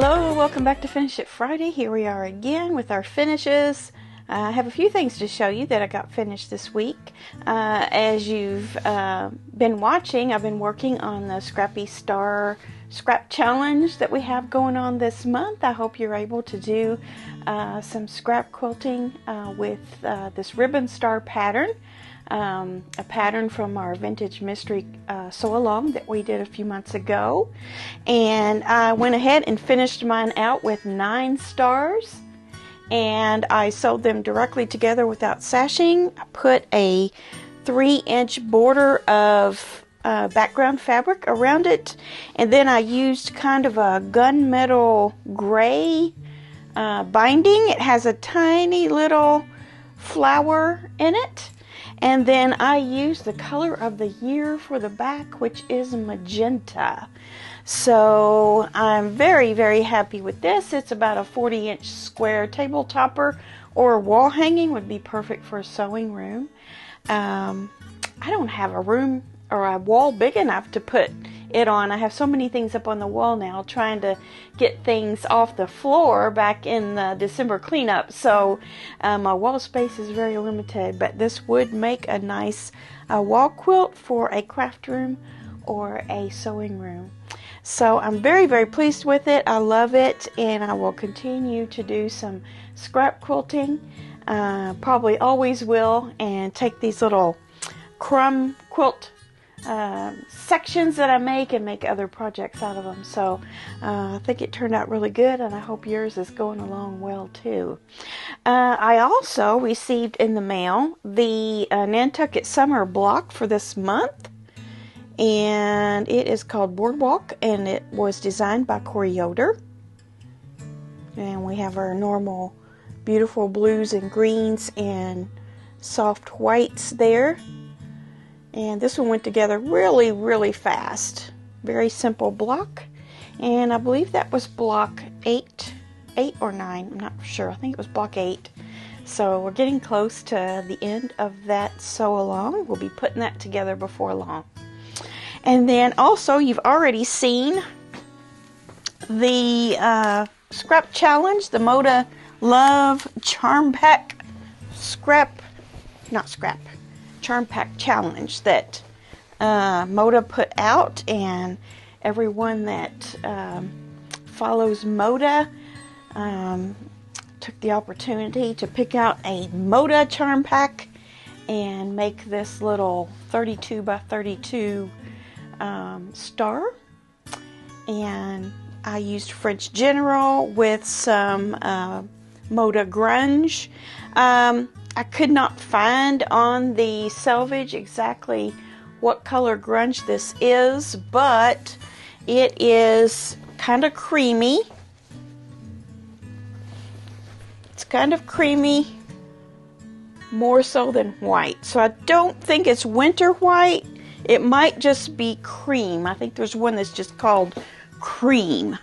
Hello, welcome back to Finish It Friday. Here we are again with our finishes. I have a few things to show you that I got finished this week. As you've been watching, I've been working on the Scrappy Star Scrap Challenge that we have going on this month. I hope you're able to do some scrap quilting with this ribbon star pattern. A pattern from our Vintage Mystery sew along that we did a few months ago, and I went ahead and finished mine out with 9 stars, and I sewed them directly together without sashing. I put a 3-inch border of background fabric around it, and then I used kind of a gunmetal gray binding. It has a tiny little flower in it. And then I used the color of the year for the back, which is magenta. So I'm very, very happy with this. It's about a 40-inch square table topper, or wall hanging would be perfect for a sewing room. I don't have a room or a wall big enough to put it on. I have so many things up on the wall now, trying to get things off the floor back in the December cleanup, so my wall space is very limited, but this would make a nice wall quilt for a craft room or a sewing room. So I'm very, very pleased with it. I love it, and I will continue to do some scrap quilting, probably always will, and take these little Crum quilt sections that I make and make other projects out of them. So I think it turned out really good, and I hope yours is going along well too. I also received in the mail the Nantucket Summer block for this month, and it is called Boardwalk, and it was designed by Corey Yoder. And we have our normal beautiful blues and greens and soft whites there. And this one went together really, really fast. Very simple block. And I believe that was block 8 or 9. I'm not sure. I think it was block 8. So we're getting close to the end of that sew along. We'll be putting that together before long. And then also, you've already seen the scrap challenge, the Moda Love Charm Pack Charm Pack Challenge that Moda put out, and everyone that follows Moda took the opportunity to pick out a Moda Charm Pack and make this little 32 by 32 star. And I used French General with some Moda Grunge. I could not find on the selvage exactly what color grunge this is, but it is kind of creamy. It's kind of creamy, more so than white. So I don't think it's winter white. It might just be cream. I think there's one that's just called cream.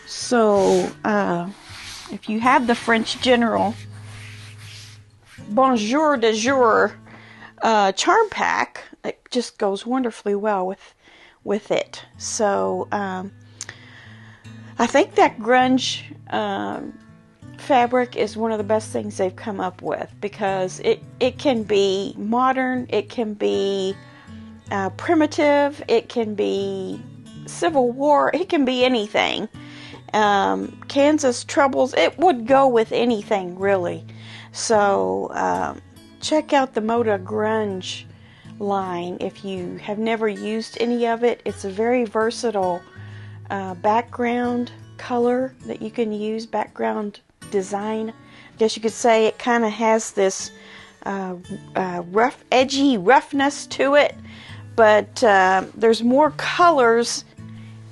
So if you have the French General Bonjour de Jour charm pack, it just goes wonderfully well with it. So I think that grunge fabric is one of the best things they've come up with, because it can be modern, it can be primitive, it can be Civil War, it can be anything. Kansas Troubles, it would go with anything really. So check out the Moda Grunge line if you have never used any of it. It's a very versatile background color that you can use, background design. I guess you could say it kind of has this rough, edgy roughness to it, but there's more colors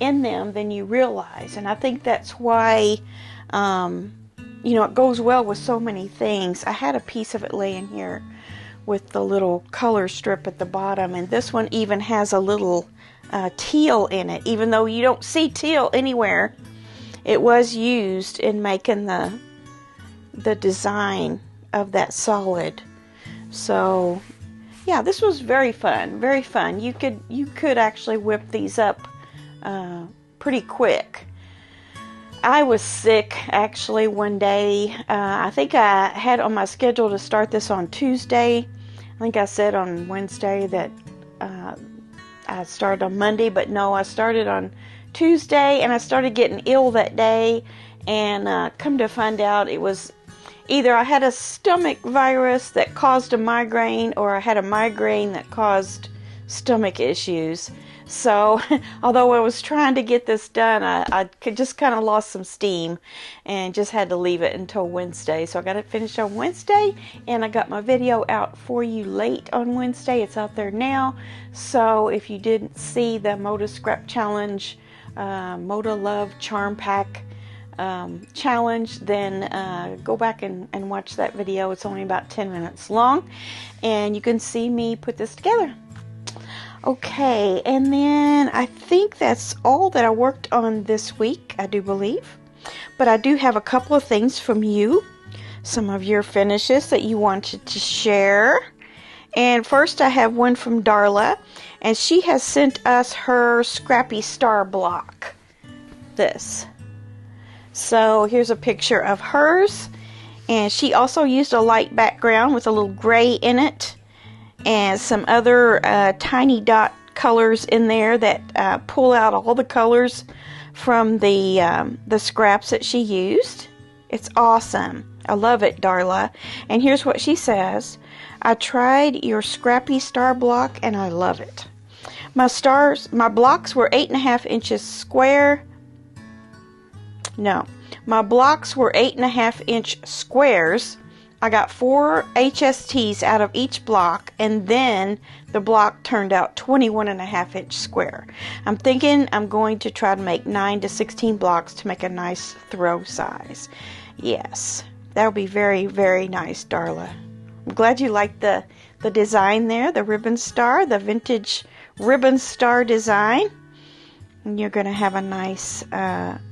in them than you realize, and I think that's why it goes well with so many things. I had a piece of it laying here with the little color strip at the bottom, and this one even has a little teal in it, even though you don't see teal anywhere. It was used in making the design of that solid. So yeah, this was very fun, very fun. You could actually whip these up pretty quick. I was sick actually one day. I think I had on my schedule to start this on Tuesday. I think I said on Wednesday that I started on Monday, but no, I started on Tuesday, and I started getting ill that day, and come to find out it was either I had a stomach virus that caused a migraine, or I had a migraine that caused stomach issues. So, although I was trying to get this done, I could just kind of lost some steam and just had to leave it until Wednesday. So I got it finished on Wednesday, and I got my video out for you late on Wednesday. It's out there now. So if you didn't see the Moda Scrap Challenge, Moda Love Charm Pack challenge, then go back and watch that video. It's only about 10 minutes long, and you can see me put this together. Okay, and then I think that's all that I worked on this week, I do believe. But I do have a couple of things from you, some of your finishes that you wanted to share. And first I have one from Darla, and she has sent us her Scrappy Star block. This. So here's a picture of hers, and she also used a light background with a little gray in it, and some other tiny dot colors in there that pull out all the colors from the scraps that she used. It's awesome. I love it, Darla. And here's what she says. I tried your Scrappy Star block and I love it. My blocks were 8.5 inches square. No, my blocks were 8.5 inch squares. I got 4 HSTs out of each block, and then the block turned out 21.5 inch square. I'm thinking I'm going to try to make 9 to 16 blocks to make a nice throw size. Yes, that would be very, very nice, Darla. I'm glad you liked the design there, the ribbon star, the vintage ribbon star design. And you're going to have a nice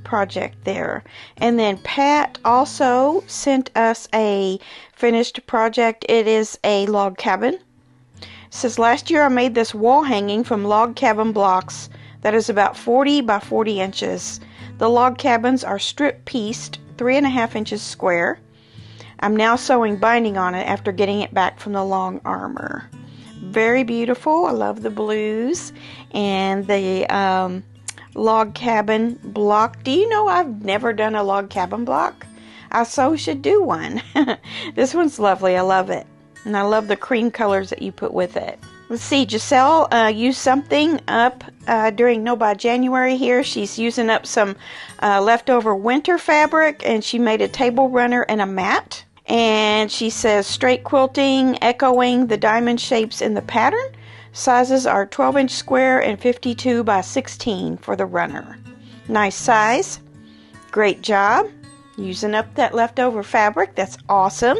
project there. And then Pat also sent us a finished project. It is a log cabin. It says, last year I made this wall hanging from log cabin blocks that is about 40 by 40 inches. The log cabins are strip pieced 3.5 inches square. I'm now sewing binding on it after getting it back from the long armor. Very beautiful. I love the blues and the log cabin block. Do you know I've never done a log cabin block? I so should do one. This one's lovely. I love it. And I love the cream colors that you put with it. Let's see, Giselle used something up during No by January here. She's using up some leftover winter fabric, and she made a table runner and a mat. And she says straight quilting, echoing the diamond shapes in the pattern. Sizes are 12-inch square and 52 by 16 for the runner. Nice size. Great job. Using up that leftover fabric. That's awesome.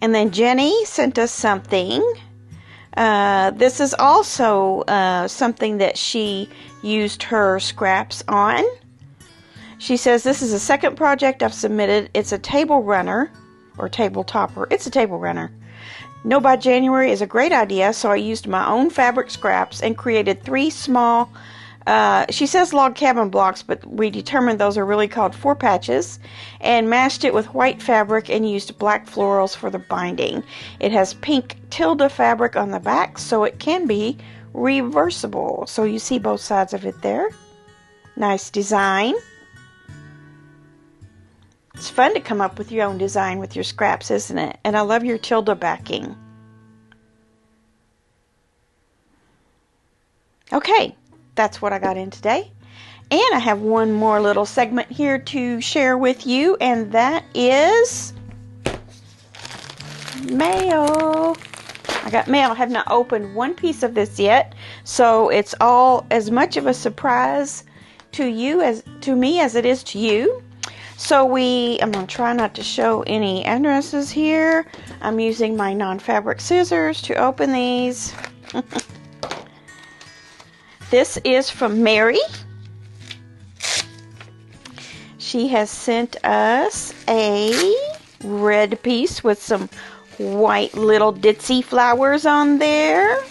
And then Jenny sent us something. This is also something that she used her scraps on. She says, this is the second project I've submitted. It's a table runner or table topper. It's a table runner. No by January is a great idea, so I used my own fabric scraps and created 3 small, she says log cabin blocks, but we determined those are really called 4 patches, and mashed it with white fabric and used black florals for the binding. It has pink tilde fabric on the back, so it can be reversible. So you see both sides of it there. Nice design. It's fun to come up with your own design with your scraps, isn't it? And I love your tilde backing. Okay, that's what I got in today. And I have one more little segment here to share with you, and that is mail. I got mail. I have not opened one piece of this yet, so it's all as much of a surprise to you as to me as it is to you. So I'm going to try not to show any addresses here. I'm using my non-fabric scissors to open these. This is from Mary. She has sent us a red piece with some white little ditzy flowers on there.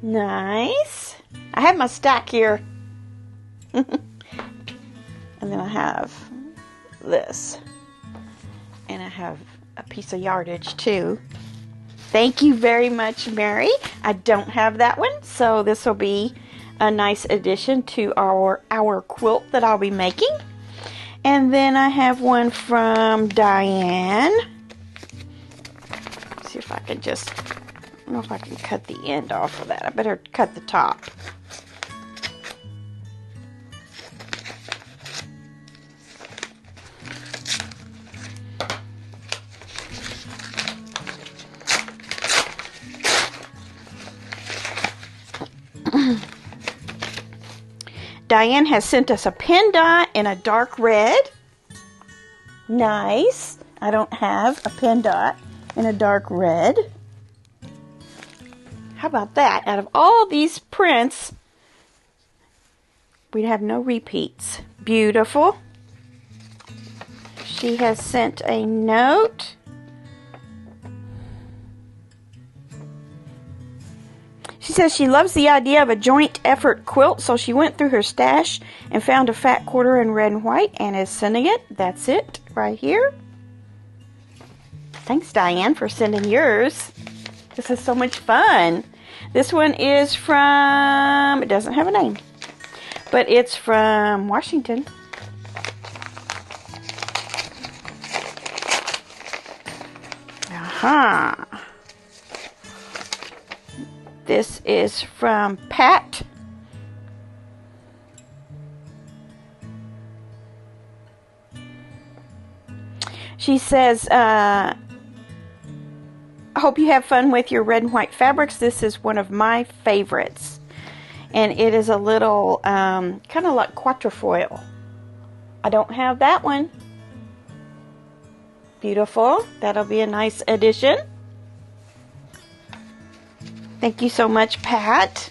Nice. I have my stack here. And then I have this. And I have a piece of yardage too. Thank you very much, Mary. I don't have that one, so this will be a nice addition to our quilt that I'll be making. And then I have one from Diane. Let's see if I can just, I don't know if I can cut the end off of that. I better cut the top. Diane has sent us a pin dot in a dark red. Nice. I don't have a pin dot in a dark red. How about that? Out of all these prints, we'd have no repeats. Beautiful. She has sent a note. She says she loves the idea of a joint effort quilt, so she went through her stash and found a fat quarter in red and white and is sending it. That's it right here. Thanks, Diane, for sending yours. This is so much fun. This one is from, it doesn't have a name, but it's from Washington. Aha. This is from Pat. She says, I hope you have fun with your red and white fabrics. This is one of my favorites. And it is a little, kind of like quatrefoil. I don't have that one. Beautiful. That'll be a nice addition. Thank you so much, Pat.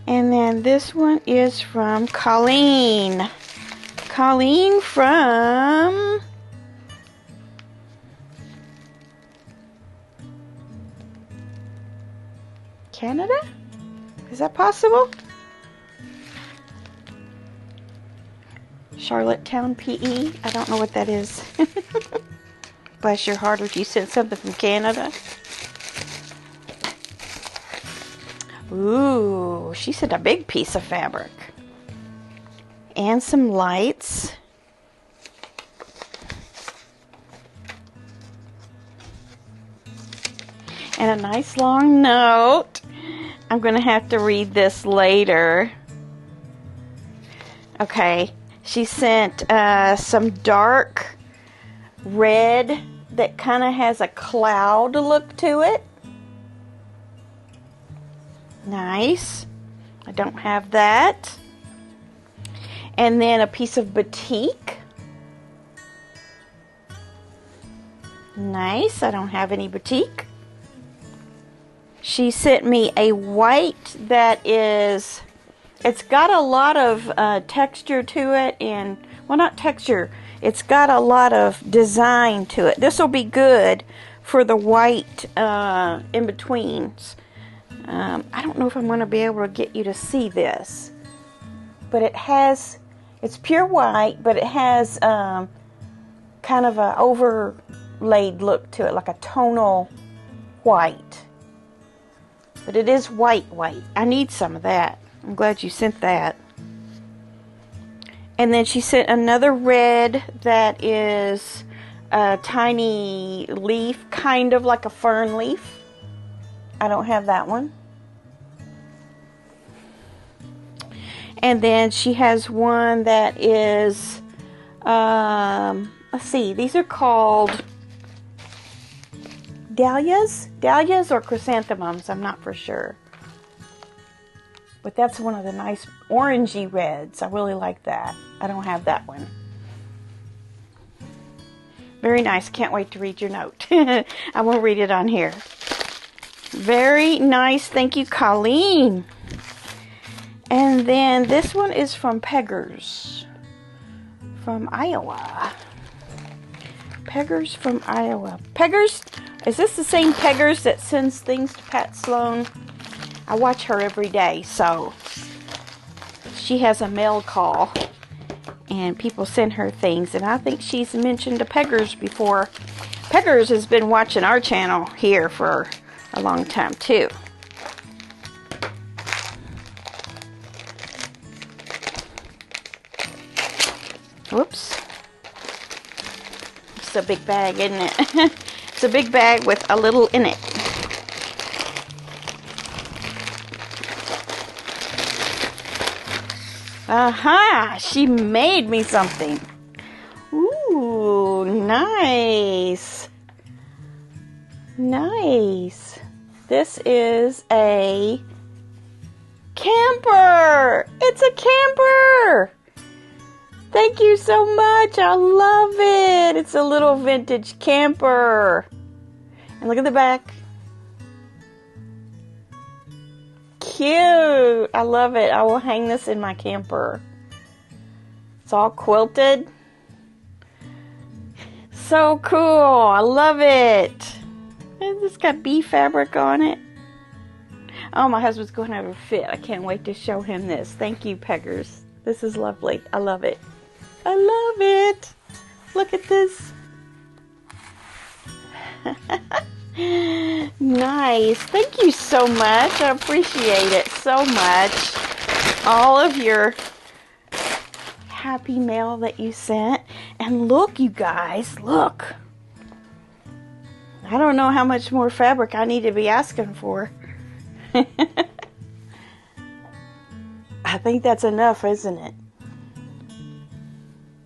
And then this one is from Colleen. Colleen from Canada? Is that possible? Charlottetown, PE? I don't know what that is. Bless your heart if you sent something from Canada. Ooh, she sent a big piece of fabric. And some lights. And a nice long note. I'm going to have to read this later. Okay, she sent some dark red that kind of has a cloud look to it. Nice. I don't have that. And then a piece of batik. Nice. I don't have any batik. She sent me a white that is, it's got a lot of texture to it, and, well, not texture, it's got a lot of design to it. This will be good for the white in-betweens. I don't know if I'm going to be able to get you to see this, but it has, it's pure white, but it has kind of a overlaid look to it, like a tonal white. But it is white. I need some of that. I'm glad you sent that. And then she sent another red that is a tiny leaf, kind of like a fern leaf. I don't have that one. And then she has one that is, let's see, these are called dahlias or chrysanthemums, I'm not for sure. But that's one of the nice orangey reds. I really like that. I don't have that one. Very nice. Can't wait to read your note. I won't read it on here. Very nice. Thank you, Colleen. And then this one is from Peggers from Iowa. Peggers from Iowa. Peggers, is this the same Peggers that sends things to Pat Sloan? I watch her every day, so she has a mail call, and people send her things, and I think she's mentioned to Peggers before. Peggers has been watching our channel here for a long time, too. Whoops. It's a big bag, isn't it? It's a big bag with a little in it. Aha! She made me something. Ooh, nice. Nice. This is a camper. It's a camper. Thank you so much. I love it. It's a little vintage camper. And look at the back. Cute. I love it. I will hang this in my camper. It's all quilted. So cool. I love it. It's got bee fabric on it. Oh, my husband's going to have a fit. I can't wait to show him this. Thank you, Peggers. This is lovely. I love it. I love it. Look at this. Nice. Thank you so much. I appreciate it so much. All of your happy mail that you sent. And look, you guys, look. I don't know how much more fabric I need to be asking for. I think that's enough, isn't it?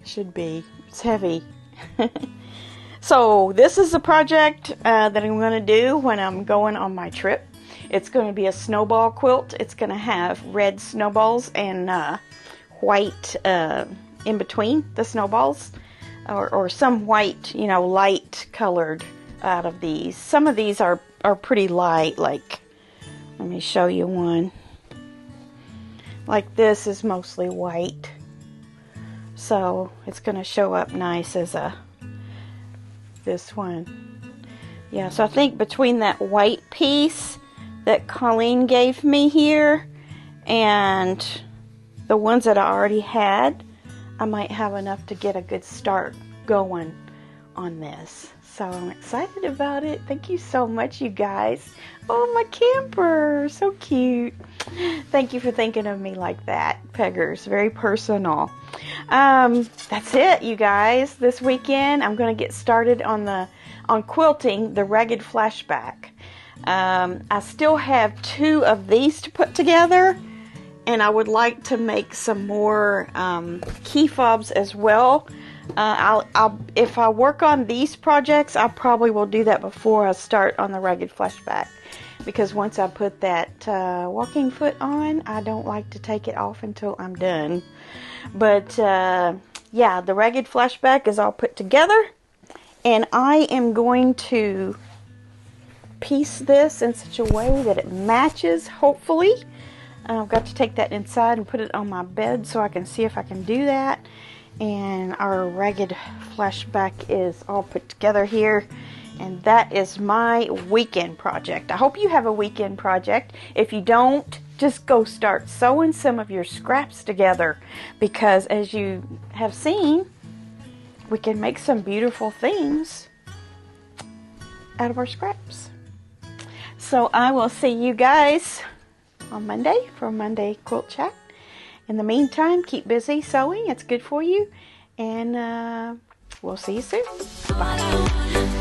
Should be. It's heavy. So this is a project that I'm going to do when I'm going on my trip. It's going to be a snowball quilt. It's going to have red snowballs and white in between the snowballs, or some white, you know, light colored out of these. Some of these are pretty light. Like, let me show you one. Like this is mostly white. So it's going to show up nice as this one. Yeah, so I think between that white piece that Colleen gave me here and the ones that I already had, I might have enough to get a good start going on this. So I'm excited about it. Thank you so much, you guys. Oh, my camper. So cute. Thank you for thinking of me like that, Peggers. Very personal. That's it, you guys. This weekend, I'm going to get started on quilting the Ragged Flashback. I still have 2 of these to put together, and I would like to make some more key fobs as well. If I work on these projects, I probably will do that before I start on the Ragged Flashback, because once I put that walking foot on, I don't like to take it off until I'm done. But yeah, the Ragged Flashback is all put together, and I am going to piece this in such a way that it matches, hopefully. I've got to take that inside and put it on my bed so I can see if I can do that. And our Ragged Flashback is all put together here. And that is my weekend project. I hope you have a weekend project. If you don't, just go start sewing some of your scraps together. Because as you have seen, we can make some beautiful things out of our scraps. So I will see you guys on Monday for Monday Quilt Chat. In the meantime, keep busy sewing. It's good for you. And we'll see you soon. Bye.